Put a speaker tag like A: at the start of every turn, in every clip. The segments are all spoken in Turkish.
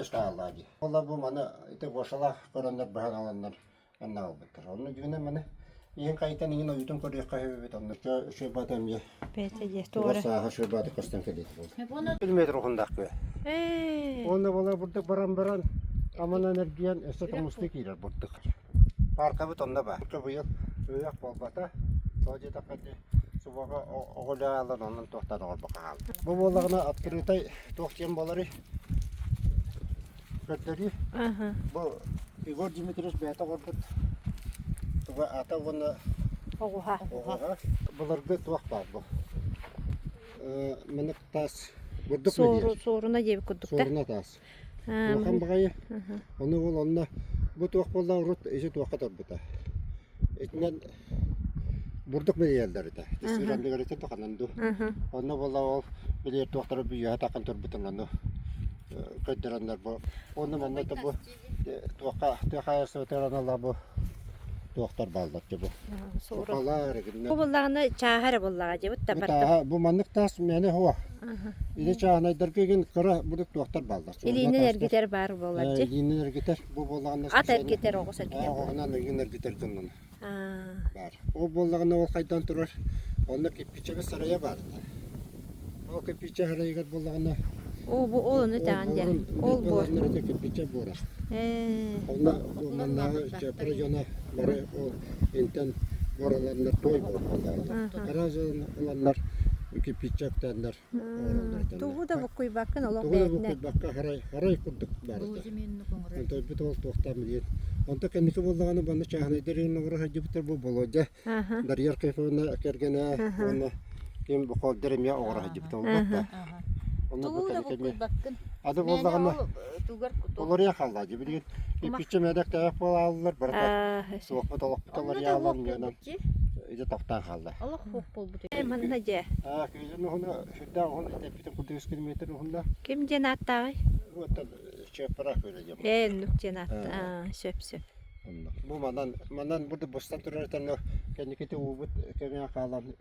A: стааллади. Ола бу мана ите бошала корондар бахан аланнар аннал битер. Онны жүгүнө мана иен кайтан иген оютун көрөк кайбет онны шөбатам я.
B: Бете же тоора.
A: Саха шөбаты костан келет бул. Километр угундак бе. Онны бала бурда баран аман энергиян эсет мусты кирер бурдык. Парка бит онда ба. Быйыл өяк болбата. Сожета кадде субага оголалан онун тохтан олбакал. Бу болагына открытай тохтен болары. Көттери. Бу Игорь Дмитриевич бета гордут. Туга ата гына
B: Огуха.
A: Буларга туак бар бу. Менек тас бурдук
B: Соруна жеп курдук да.
A: Сорuna тас. Туакан багайы. Оны бул онна бу туак болдан урут эже туакка торбута. Этнен бурдук мелиелдер да. Тесирандыгар этен токананду. Онна болла ол билер туактар бүйө атакан торбутунганы. Көддөрөндөр бу. Оны менне бу туакка сотераналар бу. Туактар балдар бу. Соралар гинне.
B: Бу буллаганы чахар буллага жеп табарта.
A: Бу маннык тас мене хуа. Иле чаанайдар кеген кара бурдук туактар балдар.
B: Илинен эргитер бар болар же.
A: Илинен эргитер бу боллаганы.
B: Ат эргитер огус эргитер.
A: Огунан эргитер гыннан.
B: Бар.
A: О боллаганы ол кайдан турар. Онны кипичеге сарая бар. О кипиче харайгат боллаганы.
B: О бу олуну таанде. Ол бор.
A: Боллаганы кипиче бора. Онна маннагы чапыр жана бары ол интен бораларына той болгандар. Каражан уландар кипичектендар.
B: Тугу да букуй бакын олоқ
A: Тугу
B: бетне.
A: бакка харай курдук бар. Онтой бит ол тоқтам диет. Онта кеники боллаганы баны чахнайдырын ногра хажыбытыр бу болоджа. Дарьяр кайфына кергене оны кем бу дерем я огра хажыбыты болбакта.
B: Тугу да букуй бакын.
A: Ады боллаганы
B: Тугар
A: олар я халда жи билген. Кипиче медек таяк бола алалар барка. Соқпа толоқпыталар я алам генен. Иде тоқтан халда.
B: Аллах хоқ болбут. Манна же.
A: Көзүн оны шүдда оны тепитен 30 км онда.
B: Ким женаттагы?
A: Вот чепара көрөжөм.
B: Нүк женатта. Сөп.
A: Бу мандан burada бостан турартан кенекете убут кеме калан.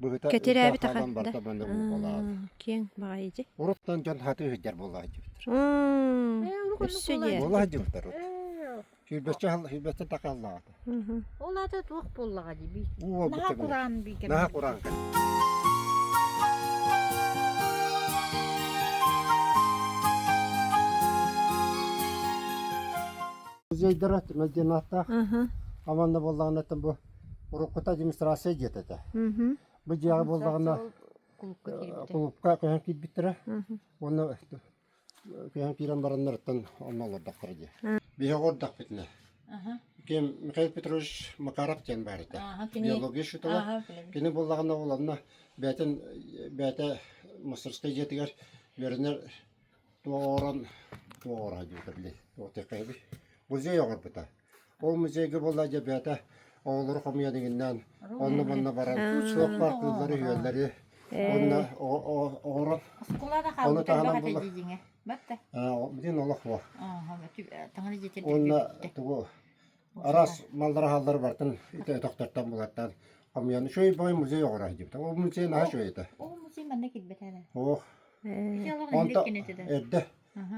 B: Кетерәби тахан.
A: Барта банда була.
B: Кең багайжы.
A: Уруттан жан хаты хөҗәр була җибтер.
B: Өссөҗе.
A: Була җибтер. Хибәчә такалла.
C: Олада туак боллага диби.
A: Наха
C: Наха Куран бике.
A: Наха Куран. Зейдерат Мәдинатта. Аманда боллаган бу урукта администрация жетеде. Бу жагы боллагана клубка кыян кит биттере. Оны кыян кирен бараннардан оннолорда кырды. Биогор дакпетне. Кем Михаил Петрович Макаров тен бар да. Биология шутала. Кене боллагана оларна бәте мастерская жетигер бернер туоран жутырлы. Отекайби. Музей огыр бута. Ол музейге болла жебята оолор комия дегенден онны манна баран шок паркылары үйлери онна орон
C: Скулада халбы тагына дижиңе. Батта.
A: Бидин олох бо.
C: Таңны жетер.
A: Онна тугу арас малдара халдар бартын ите токтортан булаттан комияны шөй бой музей огыр дип. Ол музей на шөйдө.
C: О музей манна китбетеле.
A: Ох.
C: Онта
A: Эдде.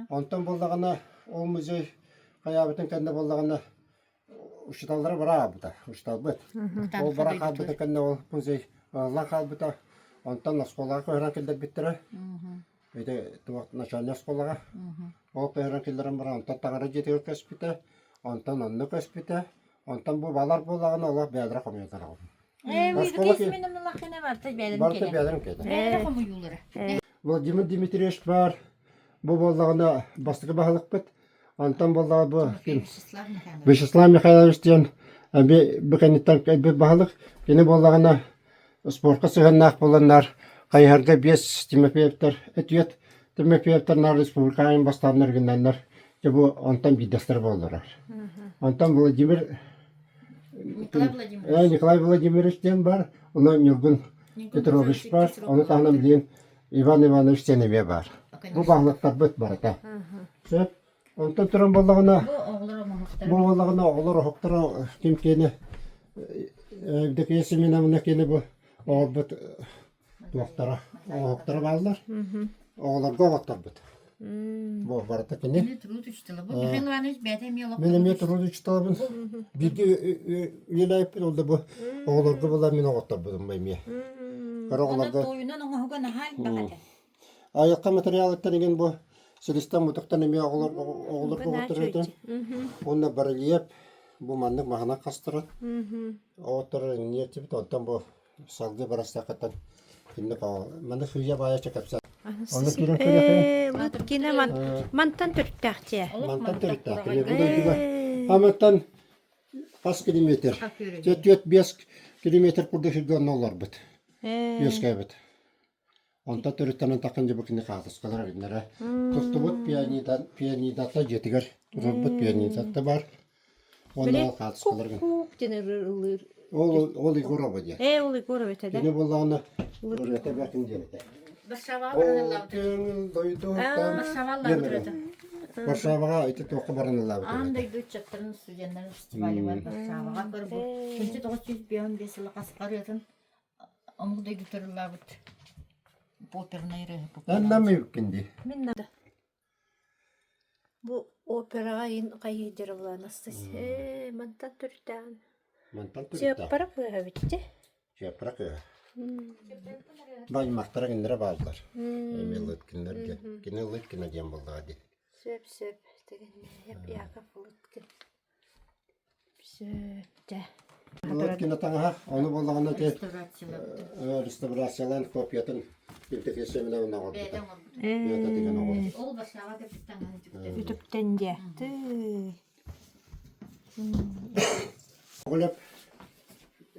A: Онтан боллагана ол музей каябытын кенде боллагана Uştallara bara buta, uştal bit. O bara kalbıta kende o muzey la kalbıta. Ondan askolaga koyran kelder bittere. Ede tuak nasyonal askolaga. O koyran kellerin bara ondan tangara jetiyor kespite. Ondan onnu kespite. Ondan bu balar bolagana Allah bedra komyotar.
C: Bu kesmenin lakene var da benim
A: Barta
C: kele.
A: bedrim kede.
C: Benim komu yulları.
A: Vladimir Dmitrievich var. Bu bolagana bastığı bahalık bit. Ondan bollar bu kim? Вячеслав Михайлович ден bir kanıttan bir bahalık yine bollarına sportqa sığınaq bolanlar qayharga 5 Timofeyevler etiyet Timofeyevler respublikanın başlanlar günler ki bu ondan bir dastar bollar. Ondan Vladimir Nikolay Vladimirovich den var. Ona Nurgun Petrovich var. Onu tanım bilen Ivan Ivanovich Senevev var. Bu bahalıklar bit var da. Söp Ondan turan bollarına bu bollarına oğulları hoktara kim kene evdeki yesimine mine kene bu orbut doktara ballar. Oğullar govaktar bit. Bu barata kini.
C: Ne turu düştüler. Bu Mihal Ivanoviç bədəm yola.
A: Benim ya turu çıtalım. Bir de üyelayıp oldu bu. Oğulurdu bunlar mine otta budum benim. Kara
C: Ona
A: oğulurdu.
C: toyundan ona hogan hal bakata.
A: Ayakta materyal ettiğin bu. Silistan mutuktan emi oğulur oğulur. Onunla barılıyıp bu manlık mahana kastıran. Oğulur niyeti bit ondan bu salgı barasta katan. Şimdi manlık hüya baya çekapsa. Onu kirin kırıkı.
B: Лыткина мантан түрттәхтия.
A: Mantan terikta. Bu da gibi. Amattan kaç kilometre? 4-5 kilometre kurda hüdden olur bit. Yüz kaybet. Onta törütten takınca bakın kağıt kadar binlere. Tuttu bit piyanidata jetiger. Robot piyanidata var. Onda kağıt kadar bin.
B: Кук дені ылыр.
A: Ol igora bacı.
B: Ол игора бетеде.
A: Yine bullağını oraya bakın jelete.
C: Başava
A: O
C: barınırlar.
A: tüngül doydu.
C: Başavalar durdu.
A: Başavağa iti toku barınırlar.
C: Андай дучаттарын студенттер фестивалі бар Başavaға бір бұл. 1915 жылы қасқаратын. Омылдай дүтірілер бұд. Опернайры.
A: Anlam mümkündü.
B: Мен да. Бу операга ин кайдыр буланастыс. Мантан түрттән.
A: Mantan
B: Сөп
A: terikta.
B: барып битте.
A: Yaprak ya. Bay maktara günlere bağlılar. Emelit günler de. Yine lit güne diyen buldu hadi.
B: Сөп деген hep yakap ылыткын. Сөп дә.
A: Lit güne tanga onu bulduğunda ki
C: Реставрациялар.
A: restaurasyalan kopyatın iltifesi bile ona oldu.
C: Бәден ол.
A: Yata diyen oldu.
C: Ол Başava деп таңаны жүкті.
B: Ütüpten дә.
A: Oğulep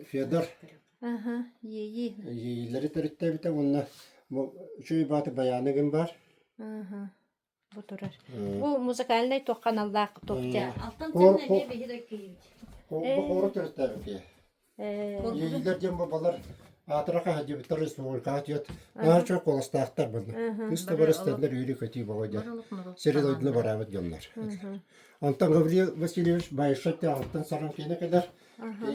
A: Fedor
B: Aha, iyi.
A: yiyileri terikte bite onunla bu şu ibatı bayanı gün var.
B: Aha. Bu durar. Bu muzikalny toqqan Allah toqta.
C: Алтын тәнне бе бехире кейіп.
A: Bu oru terikte bite. Yiyiler diyen babalar Атырака хажы битер республика атыят. Нар çok kolastaqtar bunu. Üstü var istenler yürü kötü bağıdı. Seril ödünü beraber gönder. Antan Gabriel Vasilyevich Bayşet'te altın sarın kene kadar.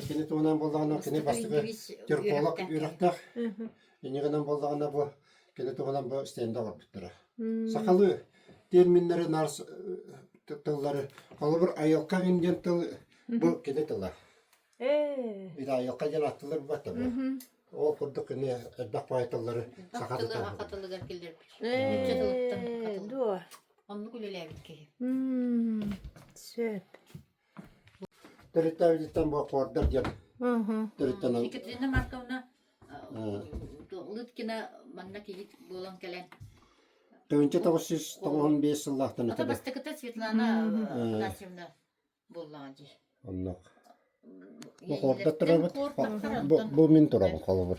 A: Kene tonan bolağına kene bastığı Türkolak ürektak. Yine kadar bolağına bu kene tonan bu stende var bittere. Sakalı terminleri nars tılları. Kalıbır ayılka ingen tıl bu kene tılar. Bir de ayılka gen attılar bu batta bu. O kurduk ne eddak baytalları sakatıtan.
C: Хатылы келдер.
B: Ду.
C: Onu kuleleyip кейіп.
B: Сөп.
A: Teritavitan bu kordar diyen. Teritanan.
C: Екатерина Марковна Лыткина манна кейіп болан келен.
A: 1995 yıllardan
C: Ата
A: ötede.
C: бастыкыта Светлана Насимна боллаған жер.
A: Onluk. Bu korda turabıt. Bu min turabı kalıbır.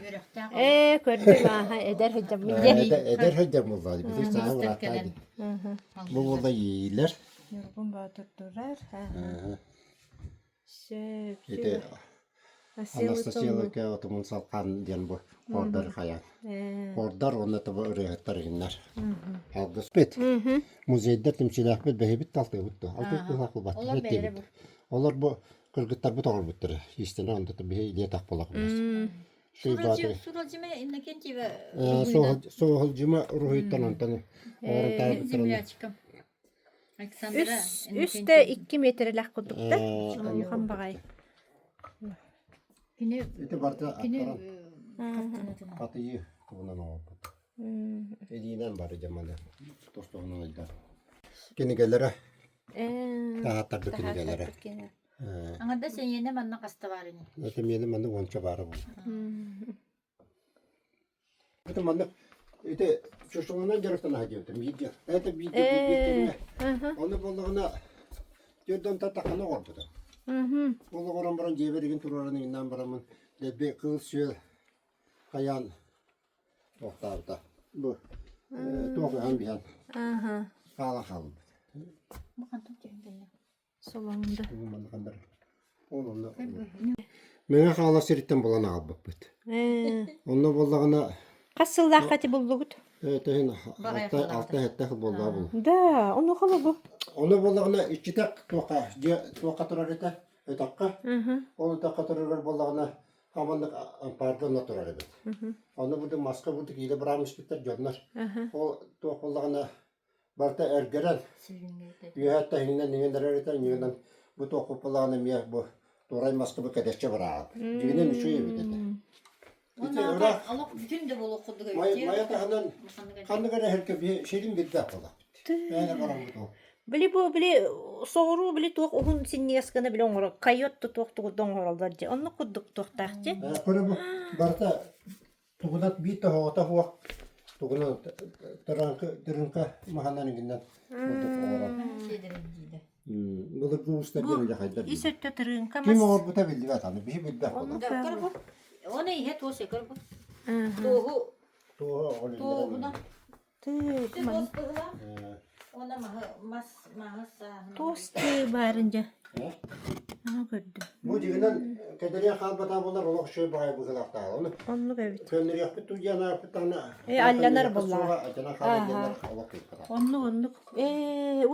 B: Kördüm aha eder hocam bildi.
A: Eder hocam oldu. Bizi sana bıraktaydı. Bu burada yiyiler.
B: Yorgun batır durar. Söp.
A: İşte Anastasiyalık'a otumun salkan diyen bu kordar kayan. Kordar onda tabi öğretler günler. Algıs bit. Muzeyde temsilah bit behibit taltı bittu. Altı kulaklı bat.
C: Олар бәрі бұл.
A: Onlar bu kırgıtlar bu doğru bittir. İstene onda tabi hediye tak bulak biraz. Şey batı.
C: Суралжиме Иннокентьева
A: Soğulcuma ruhiyattan ondan.
C: землячкам. Александра
B: Üste 2 metrelik kudukta. Şunun bagay.
C: Күні
A: İti barda aktaran.
C: каттанатын.
A: Atıyı bundan oldu. Edinen bari cemalı. Dostluğunun öldü. Kinigelere. Tahattardı kinigelere.
C: Аңада сен ене манна қаста бар ені.
A: Ötemeyelim ben de onça bari bu. Öte mandık. Öte çocuğuna gerekten hacıyordum. Video. Öte video. Onu bulduğuna gördüm ta takana oldu da. Onu oran baran ceberigin turarının inden baramın. Lebbe kıl süel. Kayan. Tohtarda. Bu. Tohtan bihan. Kala kalın.
C: Маған түйіндені.
B: Solanda.
A: Mandıkanlar. Onunla. Mene kala seritten bulan ağabey bit. Onunla bulduğuna
B: Qasıllah qati buldugut.
A: Ötehin altta hette bulduğu bul.
B: Da, onu qala bu.
A: Onu bulduğuna iki tak toka turar ete. Ötakka. Onu takka turarlar bulduğuna hamanlık pardon turar ete. Onu burada maska burada ile bırakmış bitter canlar. O tok bulduğuna Barta ergeren.
C: Sürüngeydi.
A: Üyehatta hinden niyenlerden yığından bu toku kulağını miye bu Toray maskı bu kadeşçe bırak. Diginen şu evi dedi.
C: Ona da Allah bütün de bol okudu.
A: Maya tahanan kandı gara herke bir şeyin bir de yapala. Yani karan bu.
B: Били соору били туох ухун синнигаскана били оңоро койот туох тугудон оролдар же онну куддук туохтаахчы
A: Кore bu barta tuğunat bir de hava huwa tuğunat tırınka mahananın ginden.
C: Şeydirdi.
A: Bunu bu usta gelince haydar.
B: исөттө тырыынка
A: Kim olur bu da bildi vatanı. Bir bildi yapala.
C: Ona iyi het olsa kır bu. Doğu
A: Tuğu
C: doğuna.
B: тыы
C: Dostluğa. Ona mahassa.
B: тосты баарынжа ага көрдүм
A: Bu diginen kederiye kalbata bunlar olak şey bahay bu kılakta. Onu
B: онну көбүт
A: kömür yapıp tu yana yapıp tane.
B: алланар булла.
A: Acana kalbata olak kılakta.
B: онну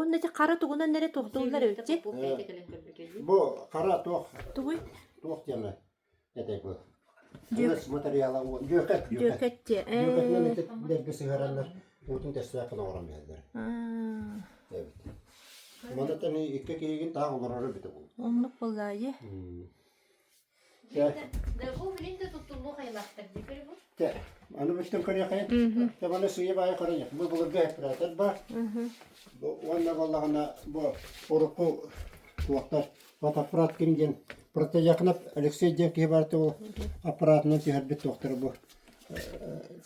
B: онна кара тугунан нере туохтуулар өтчи
A: Bu kara tuğ
B: тугуй
A: tuğ yana. Ne de bu? Jökes materyala o jöket.
B: жөкөтчи
A: Jöketler ne dergisi verenler. Bütün testi yapın oran geldiler. Evet. Bana tane iki kişinin daha onları bitti bu.
B: оннук буллаайы
A: Ya,
C: Bu bilinde tutulduğu kaymaktır. Dikkat bu.
A: ya. Anı bütün kariye kayıt. Ya bana suya bayağı karayacak. Bu bulur gayet birader ba. Bu valla vallahına bu oruku tuaktar. Vat aparat kimden. Prata yakınap Alexey Denki vardı o aparatının tiharbit doktoru bu.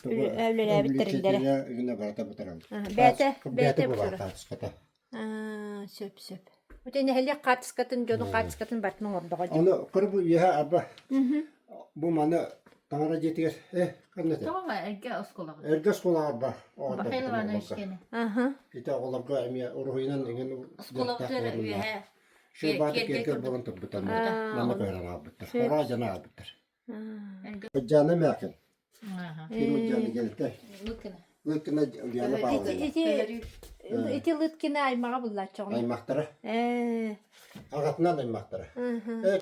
B: Өвлөлөр биттерилдери
A: Ya yine barata bu tarafı.
B: бәте
A: bu
B: бутура
A: var tartışkata.
B: сөп утене хеле катыскатын жону катыскатын бартның ордого
A: Onu kırbu ya abba. Bu mana tanara jetiger. Kanete.
C: Tamam erke oskolağı.
A: Ergas kola abba.
C: Bakayla var ne işkene.
B: аха
A: Ita olamga emiya uruhinan ingen
C: Oskolağı üye.
A: Şu batı kerker bolun tıbbutan. Nana koyran abbitter. Hora jana abbitter. Hocjana mekin. Kim hocjana geldi.
C: Lükkene.
A: Lükkene jana bağlı.
B: ити лыткина аймага буллачогун
A: Aymaktara. Agatından aymaktara.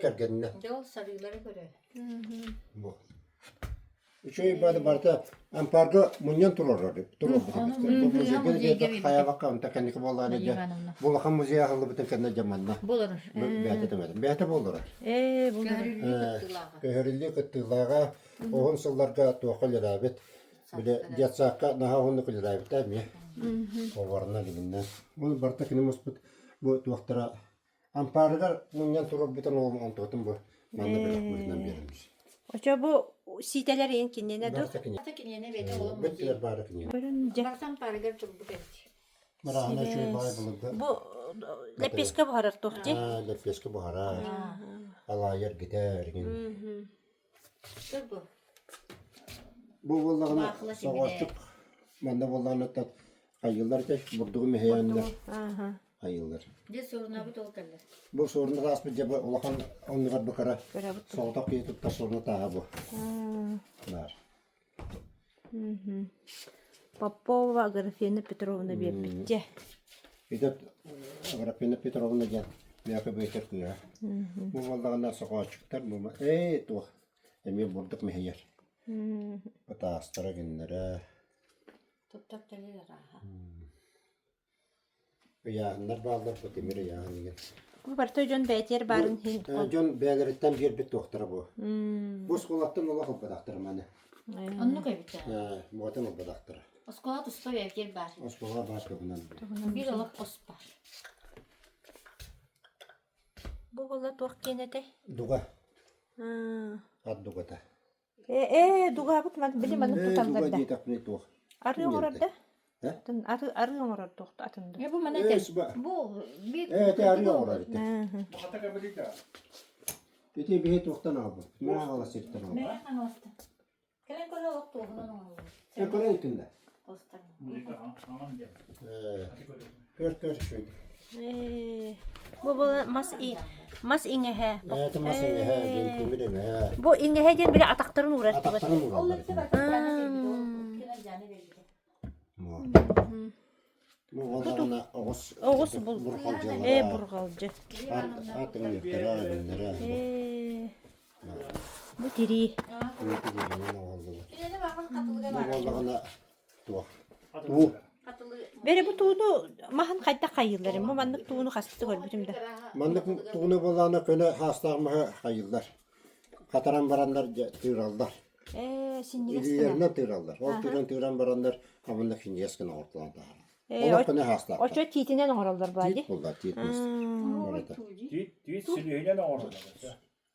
A: Kergenine.
C: Yol sarıları göre.
A: Bu. Şu ibadet barda amparga munyan turardı. Turardı. Bu müziğe de kaya bakan tekenik bolları da. Bu lakam müziğe halı bütün kendine zamanla.
C: Bulur.
A: Beyte demedim. Beyte bulur.
B: булар
A: Köhürlü kıttılağa oğun sıllarga toqal yarabet. Bile jatsaqqa naha onu kılırabet mi? O varna dibinden. Bunu barta kini musput bu tuaqtara amparga munyan turab bütün oğun ontotun bu. Manda belakmırından verilmiş.
B: очо бу сителер эң кинене ду
A: Barta kini.
C: Hatta yine beni oğlum.
A: Bittiler barta kini.
B: көрүнжө
C: Baksan pargar çok bu kadar.
A: Marahana şu bay bulundu.
B: бу лепеска барар тохчи
A: Lepkeski buhara. Allah yer gider.
C: Dur bu.
A: Bu vallahi
C: Bakla şimdi.
A: savaştık. Manda vallahi da ayıllar da burduğum heyanlar.
B: аха
A: Ayıllar.
C: De soruna bir dolkarlar.
A: Bu sorunu rasmi cebe olakan onlara bakara.
B: көрөбүт
A: Soğutak yetup da sorunu taha bu. Var.
B: Попова Аграфена Петровна бербитте.
A: Bir de Agrafena Petrovna gel. Miyaka beyter kuya. Bu vallahi savaştıklar bu. Tuh. Emi burduk mehyar. Bata astara günlere.
C: Top deliler ha.
A: Yağınlar bağlar bu demir yağını.
B: Bu barto jön beyter bарын хин.
A: John Beller'den bir bit doktora bu. Bu skolattan ola hop doktora mane.
C: Onu kaybettim.
A: Bu atan hop doktora.
C: Oskola tusta evgel bar.
A: O skola başka bundan.
C: Bir olak os bar.
B: Bu bolla туак кенете.
A: Duga. Ad duga ta.
B: Дуга бут ман били ман
A: Duga
B: тутаңдарда.
A: diye takmini tuğ.
B: Ары оңорорда.
A: He?
B: Ары оңорор тохта атында.
C: Ya bu bana bu bir
A: Evet arıyor orada.
D: Bu hata kabul da.
A: Peki bir tuğtan abi. Ne hala sirtten abi.
C: ne anostı. Kelen kola oktu onun oldu.
A: Kore ikinde.
C: Ostan.
D: Burada aman gel.
A: Kör şöyle.
B: Bu bolla mas иңе he.
A: Evet masın he. Ben kumide he.
B: Bu иңе he ден биле атактарын урат.
A: Ataktanı mı
C: Onlar
A: kaldı?
C: da bak kelen canı verildi.
A: Bu vallahi Oğuz.
B: Oğuz bul.
A: Burhalcalar.
B: Бургалжы.
A: Atın yırtıra günlere.
B: Bu тири.
C: Yine de bakın katılığı
A: Bu
C: var.
A: vallahi tuğ. Bu.
C: Katılığı
B: Бере бу туunu махан кайда кайылларым. Бу маннык туunu хасты көрбүтүм да.
A: Маннык туğunu bolağına köne hastağımı hayırlar. Kataran baranlar tığırallar.
B: Синнигес.
A: İlilerine tığırallar. O tığıran baranlar hamında şimdi eskine ortalarda. Ola köne hastağımı.
B: Очо титинен оралдар бади.
A: Tit bulda, tit mis. Orada.
D: Düğüt silüğüyle ne orada?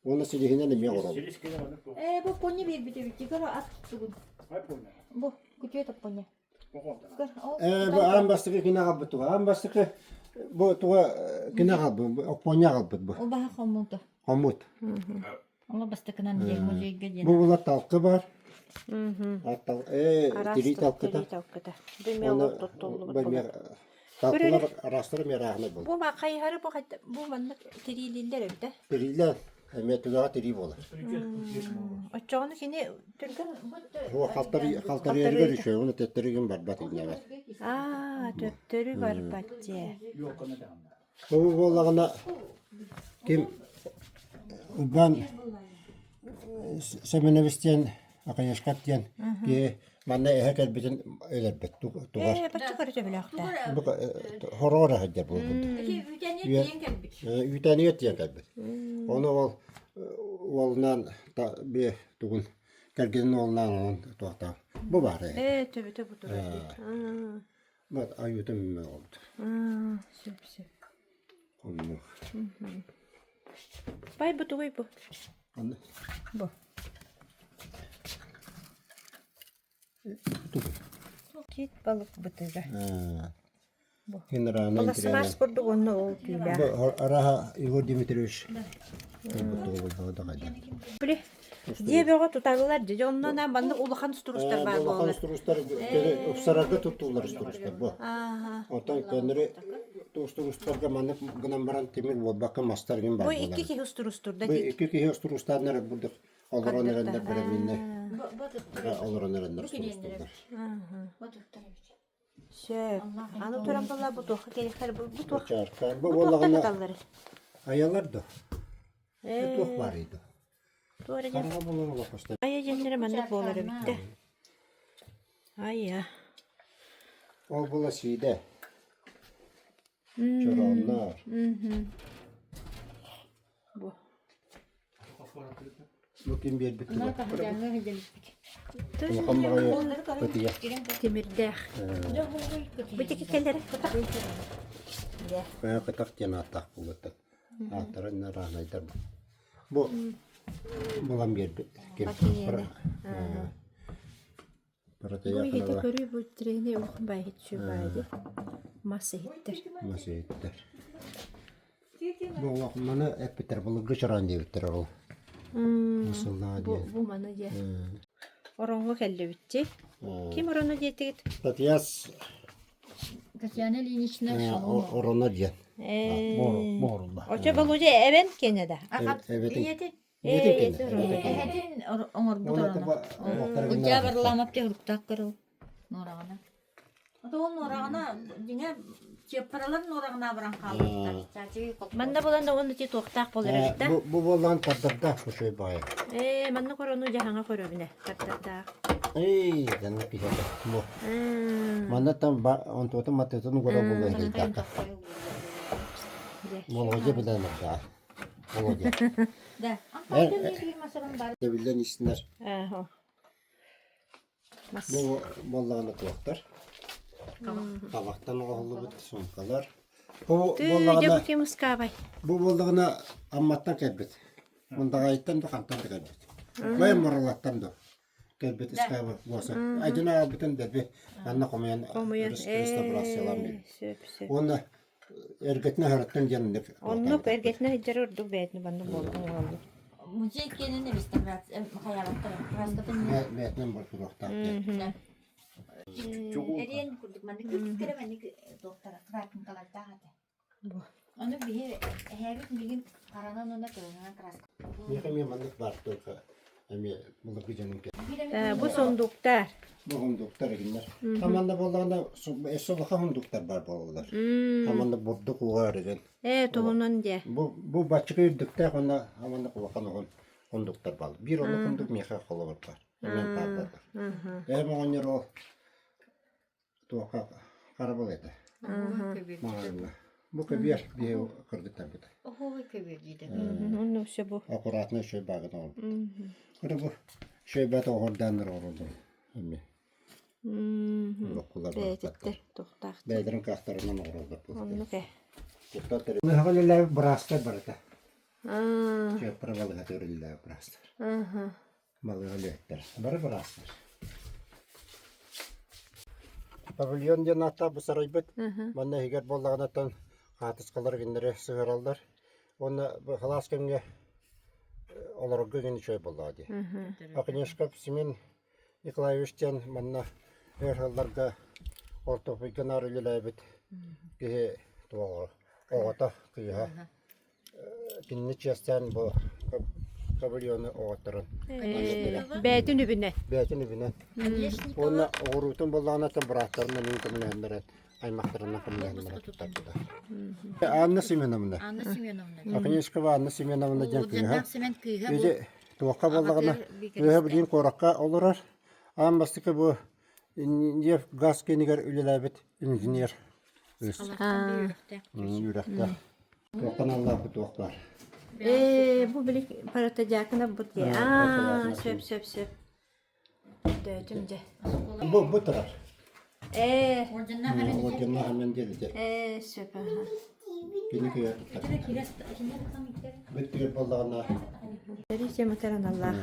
A: Onu silihine ne mi oralım?
D: Silis kere varlık yok.
C: Бу пони бир бите бите гара ат тугун.
D: Hay bu ne?
C: Бу күтүе топ пони.
D: Bu kadar.
C: Гар.
A: Bu an bastıkı kine kalbı tuğa. An bastıkı bu tuğa kine kalbı. Okponya kalbı bu.
C: О баха хомута.
A: Komut.
C: Ала бастыкынан жер мужейге ден.
A: Bu bula talkı var. Hatta diri talkı da. Onu ben talkılar araştırım yarağını bul.
B: Бу ма кайхары бу кайда бу маннык тирилиллер өбдө.
A: Diriler. Hemen tuğa diri olur.
B: Очону сини түргөн.
A: O haltları yerine düşüyor. Onu tettirgin var batıyla var.
B: Төттөрү бар батче.
D: Yok ne de anlar.
A: Bu bolağına kim ben seminaristiyen akayaşkat diyen ki bana ehkel bütün öler bet tuğar.
B: Бачча көрөтө билакта.
A: Bu horora hacca bu. Üteniyet diyen kalbet. Onu olnan bir tuğun kerginin olnan onun tuğta. Bu var.
B: Төбөтө бу турат.
A: Bak ayutum mu oldu.
B: Сөп сөп.
A: Onu.
B: Бай бу тугай бу.
A: Anne.
B: Бу. Кит балык бутыга. Bu.
A: Kinrana
B: Ола смарс бурдук онно ол түйлө.
A: Bu araha Igor Dimitrievich. Bu da kadar.
B: Биле. Дебего туталар же оннан бандык улахан турустар бар
A: Bu
B: болар.
A: turistler Uppsalaga tuttular turistler bu.
B: Ага.
A: Otan kendileri turistlerga manıp gınan baran temir bu bakım mastar gibi var.
B: Бу икки кихи турустурда
A: Bu
B: дит.
A: iki kişi turistler burada. Olaran erenler birbirine. Olaran erenler turistler.
B: Сөп. Аны турам бала бу тоха келихтер бу тоха.
A: Çarkan. Bu
B: Тохта
A: vallahi
B: каталлар.
A: ayalar da. Tuh var idi.
B: Туара же.
A: Karga bulun ola koştu.
B: Ая жендере мандык болар битте. Ая.
A: O bula şeyde. Çoranlar.
B: Бу.
A: Bu kim bir bitti.
C: Ана кахжаңга хедем.
A: Bakın buraya kötüye.
B: Темирдех. Бутики келдер.
A: Kaya katak yana atak buluttu. Atara naranaydır bu. Bu bulan bir kim? Parata
B: Бу хите
A: yakına
B: көрү бу трени ухун бай хитчү байды. Маса хиттер.
A: nasıl ettiler. Bu vakmana hep biter. Bunu gıçıran diye biter o. Nasıl daha diye.
B: Бу мана же. Оронго келди битти. Ким орону жетигит?
A: Tatyas
C: Татьяна Ильинична шоу.
A: orana diye.
B: Борулла. Очо болуже эбен кенеде.
A: Evet.
C: Ете.
A: Yedik yine.
C: Эхетин оңор
A: Ona
C: бутарана.
A: da
C: Уджа барламап те уруктак көрө. Норагана. Ото ол норагана дине чепаралар норагана баран калыптар. Чачы кол.
B: Манда боланда оны ти токтак болор эбит.
A: Bu bolan tadırda şu şey baya.
B: Манна корону жахаңа көрөбүнө. Таттата.
A: Ey, canım bir şey. Bu. Mana tam on tuh tem mati tuh nggak ada boleh kita. Mau aja bilang ada. Mau aja.
C: Да. Антон bir masalan бар.
A: Bilen isimler.
B: Ахо. Мас.
A: Bu bollağını kulaklar. Kabaktan oğlu bit sonkalar. Bu
B: Түү
A: bollağına
B: жабути мускабай.
A: bu bollağına ammattan kelbet. Bunda gayetten de kantan da kelbet. Ve moralattan da. Kelbet iskabı bosa. Aydına bütün dedi. Anna komayan restaurasyalar mı?
B: Сөп сөп.
A: Onu ergetine harattan yanındık.
B: Оннук эргетне хиджер урдук бейтни банды болдун олду.
C: Музей кенен реставрация хаялаттар. Раскатын.
A: Metnen var kurakta.
C: Эрен курдук маны күткере маны доктора кракын калатта хата. Аны бие хәбит билин каранан она кылган краска.
A: Мехами manlık var только. Ами bunu gücenin ki.
B: Бу сондуктар.
A: Bu hunduklar günler. Tamanda bolağında esolaha hunduklar var bolağlar. Tamanda burduk uğar eden.
B: Тоғунан же.
A: Bu başka yurdukta ona hamanda kulakan olan hunduklar var. Bir onu hunduk meha kolu var. Hemen parlar. Hem onlar o tuğka Karabol edi.
C: Ого, köbür.
A: Mağarına. Bu köbiyer bir kırgıtlar bu da.
C: Ого, köbür dedi.
B: Onu şey bu.
A: Akuratına şöyle bağına oldu. Kırı bu şöyle bat oğurdandır oldu. Hem okullar var.
B: Beytitte tohtak.
A: Beydirin kahtarından oldu.
B: Onu ke.
A: Kurtar. Ne havalı brastar var da.
B: Aa.
A: Şöyle paralı hatırıyla brastar.
B: Aha.
A: Malı etler. Bara brastar. Pavilyon diye natta bu sarayıbıt. Bana higer bollağınatan katısqalar günleri sığırallar. Onu halas kemge olarak gün şöyle bolladı. Akınyaşkap Simen Nikolaevичтен bana her hallarda ortopik kenar ilerlebit. Ki doğru. Oğata kıyha. Kinni çesten bu pavilyonu oğatarın.
B: Beytin übüne.
A: Beytini binen. Onu oğrutun bollağınatan bıraktarın. Benim kımılayanlara aymaklarına kımılayanlara tutardı. Anna Simenovna.
C: Anna Semyonovna.
A: Akınyaşkapa Anna Simenovna
C: O
A: jan kıyha.
C: jandan semen kıyha bu.
A: Öyle tuğka bollağına
C: Amatör bir
A: öyle bileyim korakka olurlar. Ama bastıkı bu ince gaz keniger ülelebet injiniyer.
C: Allah'tan bir yürükte.
A: Yürekte. Tuğkan Allah bu tuğklar.
B: Bu bilik paratacakına bu diye. Aa, söp. Dödümce.
A: Bu taraf.
C: Orjandan hemen
A: O cennet hemen gelecek.
B: Söp. Aha.
A: Beni köye tutar.
C: de kiraz içinde tam gider.
A: Bittiği bollağına.
B: Derice mataran Allah.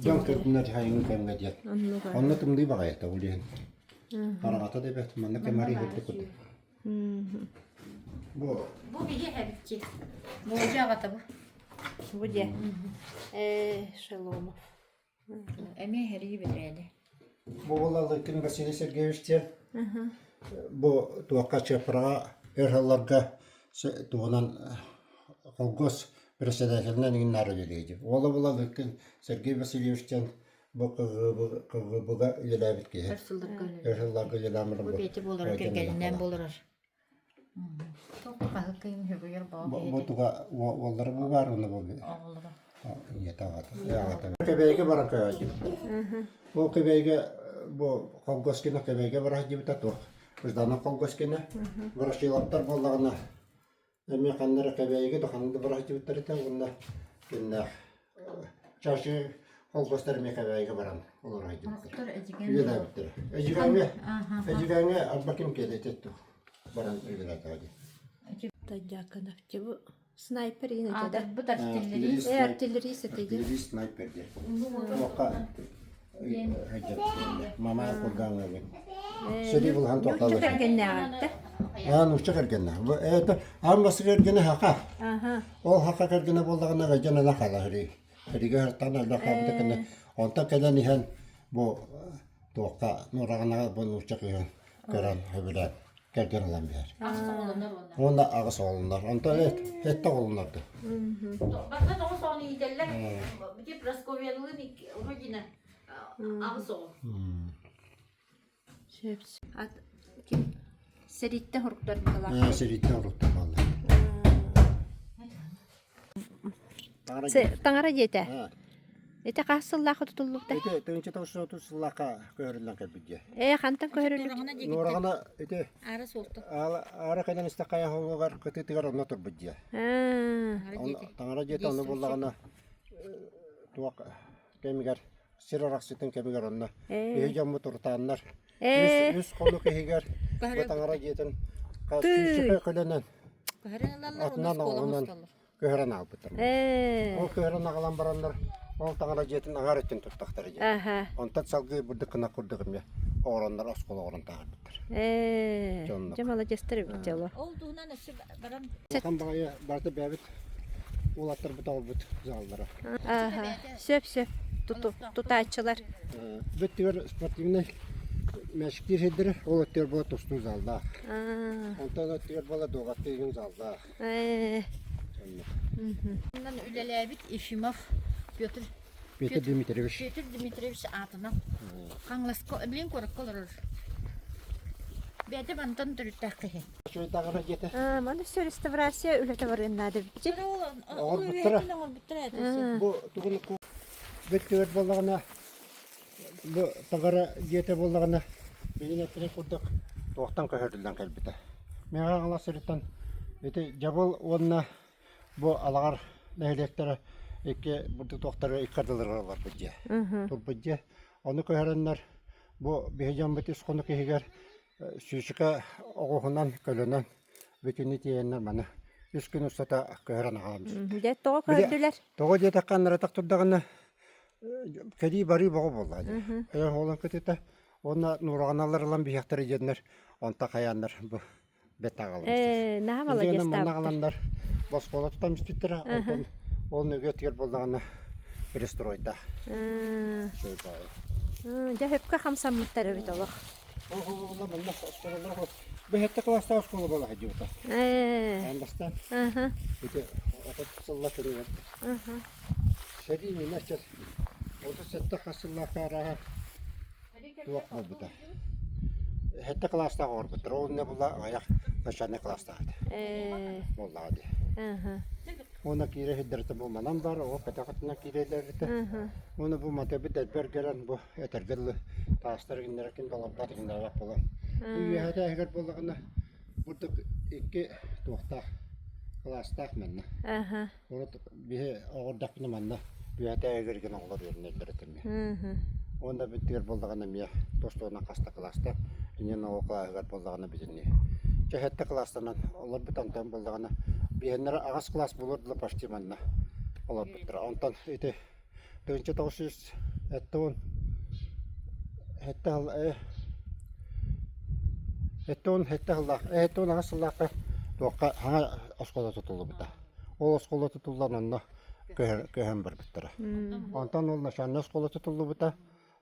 A: Can kırpınlar hayını kemgecek.
B: Onu
A: Anlatım değil bakayet uliyen. Karavata da bet manna kemari hırdı kutu. Bu
C: Bu bir hepçi. Bu ocağıta bu.
B: bu diye. Şalomov.
C: Emeği her iyi bitirdi.
A: bu bollalıkın Vasily Sergeyevичтен bu tuğka çaprağa erhallarga tuğunan kolgos presedatelinden innar öyleydi. Ola bollalıkın Sergey Vasilyevичтен bu kıgıbıga ilerlebit ki.
C: Hırsızlık öyle.
A: Erhallarga ilerlemir
C: Bu beti bulur, kökelinden bulur. Çok kahı kıyım hübüyor bağlı.
A: Bu tuğa onları bu var onu bu.
C: Oğlu.
A: Yetağata. Kebeyge baran kayacı. Bu kebeyge bu kolgoskine kebeyge baraj gibi tatu. Uzdana kolgoskine barajçılar bollağına. Emi kanları kebeyge dokanında baraj gibi tarita bunda. Kinna çarşı kolgoslar emi kebeyge baran olur hacı.
C: Doktor Ecigen.
A: Üyede bitir. Ecigenge albakim kede tettu. Baran üyede hacı.
B: Tacakına. Bu sniper yine de.
C: Adı bu da stilleri.
B: Artilleri satıydı.
A: Artilleri sniper diye. Toka hacı. Mama kurgan öyle. Seri bulhan tokalı.
B: Çok erken ne yaptı?
A: Ya uçak ergene. Bu ambası ergene haka.
B: Aha.
A: O haka ergene bollağına gacana la kala hri. Hri gartana la kabda kene. Onta kelen ihan bu toka nuragana bu uçak ihan gören hebile. Gergen olan bir yer.
C: Aslı olanlar onlar.
A: Onda ağız oğlunlar. Onda et de oğlunlardı.
C: Bakın o sonra iyi derler. Bir Praskovyalı'nın orijine. Ağız oğlu.
B: Söp. At kim? Seritte horuklar mı?
A: Seritten urukta vallahi.
B: Tangara yete.
A: Ha.
B: Ete kasıllahı tutullukta.
A: Ete tönçe tavşı otursuzlaka görülen kabidye.
B: Kantan köhörlük.
A: Nuragana ete
C: Ara soğuktu.
A: ara kadan istakaya hogar ketigar ona turbidye. Tangara jeta onu bollagana tuak kemigar sirarak sitten kemigar onna. Jamu turtanlar. Yüz konu kehigar. Tangara jetan kasışı kalenen.
C: Kahralanlar
A: Atnan ondan köhran alpıtır. O köhran ağalan baranlar o tangara jetin agar etten tuttaktar je.
B: Aha.
A: Ontat salgı burada kına kurdugum ya. Oranlar oskolu oran tağırpıtır.
B: Cemala gösterip calo.
C: olduğuna nasıl baran
A: Kan bağaya barda bebet ulatlar bu talbut zallara.
B: Aha. Söp. Tutayçılar.
A: Büttiler sportivne meşktir hedir olatlar bu tostun zalda. Ondan ötüyor bala doğattı gün zalda.
C: bundan ülelebit Efimov Pyotr
A: Peter Dimitrievich.
C: Pyotr Dmitrievich adına. Kanlasko bilin korak olur. Bede bantan türüttəqi.
A: Şöyle tangara jete.
B: Mana şu restovrasiya ülete var ennadı bici.
A: Ağır bıttıra. Bu tuğunu büttiler bollağına bu tangara jete bollağına benim etine kurduk. туақтан көһөрдүлден келбите. Мен аңлас сырыттан эти жабыл онна бу алагар нәйлектері эки бурду туақтары иккардылар бар бuje. Турбuje. Оны көһөрөннөр бу бехжан битис кону кегер сүйшіка оғуынан көлінен бүтіні тиеннер маны. Үс күн ұстата көһөрөн агаламыз.
B: Де тоғы көрділер.
A: Тоғы дете қаннара тақтырдағына кәди бары боғы болды. Аян олан көтеті, оны нұрағаналар алан бияқтары жедінер, онта қаяндар бұл бет ағалымыз.
B: Нағамала
A: Жені
B: жестап.
A: мұнна қаландар бос қолы тұтамыз түттірі, оны өтігер болдағына перестройда.
B: Де хөпкі қамсаммыттар өбіт олық.
A: Оғылы мұнна ұстарылар ол. Бәхетті класста ұсколы бола әдеуті. Андастан. Бүті отат сылла көрі берді. Шәди мен әчер. Оты сәтті қасылла қараға туақ бол бұта. Хәтті класста ғор бұтыр. Ол не бұла аяқ нашаны класста ады. Болла ады. Оны кире хиддерті бұл манан бар. Ол пәтақытына кирелерді. Оны бұл матәбі дәлбергерен бұл әтергілі тастар генеракин балабдар генерак болан. Үйәді әгер болағына бұдық екі туақтақ кластақ мәнна. Оны бе оғырдақпыны мәнна үйәді әгерген оғылар өрінелдер етірме. Онда бүттігер болағына мия достуғына қаста кластақ, үнен оғыла әгер болағына бізіне. Чәхетті кластанан олар бұт антан болағына бейінлері ағас класс болырдылы пашти мәнна. Олар бұттыр. Онтан өте 1900 әтті он Эттон ағасыллаққа тоққа хаңа оскола тұтылы бұта. Ол оскола тұтылдан онна көһен бір біттірі. Онтан ол нашанны оскола тұтылы бұта,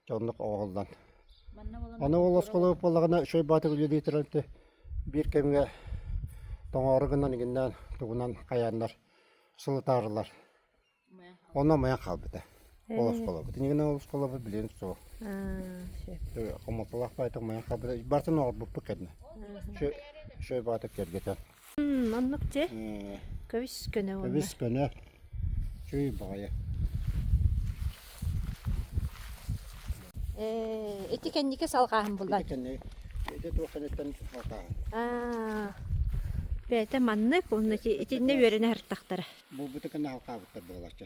A: жондық оғылдан. Аны ол оскола болағына шөй батық үлі дейтерінті бір кемге тоңарығынан егінден тұғынан қаяндар, сылытарылар. Онна маян қал біті. Ол оскола бұты. Негіне ол оскола бұты білен соғы. Қоматылақ байтық маян қал біті. Бартын оғыр бұппы кәдіне. Шөй батық кергетен.
B: Оннық же? Көбіс көне онна.
A: Көбіс көне. Шөй бағайы.
B: Эти кәннеке салғағын бұлдан?
A: Эти кәнне. Эти туақанеттен салғағын.
B: Бәйті маннық, оны етінде өріне әрттақтары.
A: Бұл бұты кәнне халқа бұттар болашты.